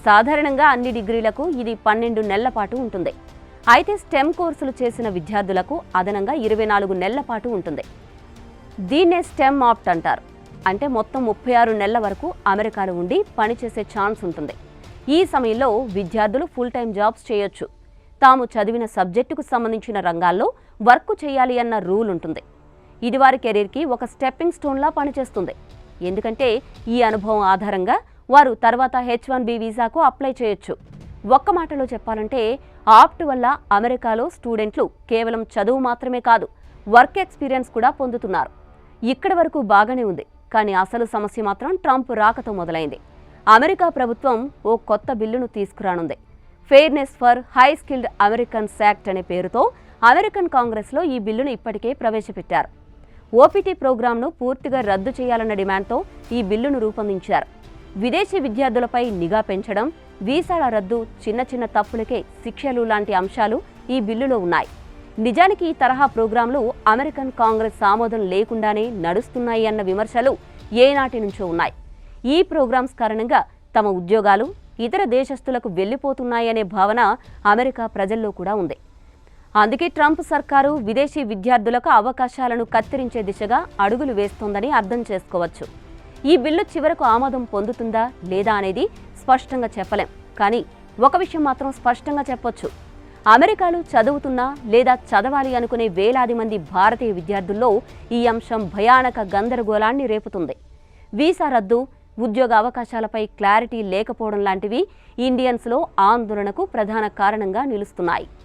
సాధారణంగా అన్ని డిగ్రీలకు ఇది 12 నెలల పాటు ఉంటుంది. అయితే స్టెమ్ కోర్సులు చేసిన విద్యార్థులకు అదనంగా 24 నెలల పాటు ఉంటుంది. దీన్నే స్టెమ్ ఆప్ట్ అంటారు. అంటే మొత్తం 36 నెలల వరకు అమెరికాలో ఉండి పనిచేసే ఛాన్స్ ఉంటుంది. ఈ సమయంలో విద్యార్థులు ఫుల్ టైం జాబ్స్ చేయొచ్చు. తాము చదివిన సబ్జెక్టుకు సంబంధించిన రంగాల్లో వర్క్ చేయాలి అన్న రూల్ ఉంటుంది. ఇది వారి కెరీర్కి ఒక స్టెప్పింగ్ స్టోన్లా పనిచేస్తుంది. ఎందుకంటే ఈ అనుభవం ఆధారంగా వారు తర్వాత H1B వీసాకు అప్లై చేయొచ్చు. ఒక్క మాటలో చెప్పాలంటే ఆప్ట్ వల్ల అమెరికాలో స్టూడెంట్లు కేవలం చదువు మాత్రమే కాదు, వర్క్ ఎక్స్పీరియన్స్ కూడా పొందుతున్నారు. ఇక్కడి వరకు బాగానే ఉంది. కానీ అసలు సమస్య మాత్రం ట్రంప్ రాకతో మొదలైంది. అమెరికా ప్రభుత్వం ఓ కొత్త బిల్లును తీసుకురానుంది. Fairness for high skilled Americans act అనే పేరుతో అమెరికన్ కాంగ్రెస్లో ఈ బిల్లును ఇప్పటికే ప్రవేశపెట్టారు. ఓపీటీ ప్రోగ్రాంను పూర్తిగా రద్దు చేయాలన్న డిమాండ్తో ఈ బిల్లును రూపొందించారు. విదేశీ విద్యార్థులపై నిఘా పెంచడం, వీసాల రద్దు, చిన్న చిన్న తప్పులకే శిక్షలు లాంటి అంశాలు ఈ బిల్లులో ఉన్నాయి. నిజానికి ఈ తరహా ప్రోగ్రాంలు అమెరికన్ కాంగ్రెస్ ఆమోదం లేకుండానే నడుస్తున్నాయి అన్న విమర్శలు ఏనాటి నుంచో ఉన్నాయి. ఈ ప్రోగ్రామ్స్ కారణంగా తమ ఉద్యోగాలు ఇతర దేశస్తులకు వెళ్లిపోతున్నాయనే భావన అమెరికా ప్రజల్లో కూడా ఉంది. అందుకే ట్రంప్ సర్కారు విదేశీ విద్యార్థులకు అవకాశాలను కత్తిరించే దిశగా అడుగులు వేస్తోందని అర్థం చేసుకోవచ్చు. ఈ బిల్లు చివరకు ఆమోదం పొందుతుందా లేదా అనేది స్పష్టంగా చెప్పలేం. కానీ ఒక విషయం మాత్రం స్పష్టంగా చెప్పొచ్చు. అమెరికాలో చదువుతున్నా లేదా చదవాలి అనుకునే వేలాది మంది భారతీయ విద్యార్థుల్లో ఈ అంశం భయానక గందరగోళాన్ని రేపుతుంది. వీసా రద్దు, ఉద్యోగ అవకాశాలపై క్లారిటీ లేకపోవడం లాంటివి ఇండియన్స్లో ఆందోళనకు ప్రధాన కారణంగా నిలుస్తున్నాయి.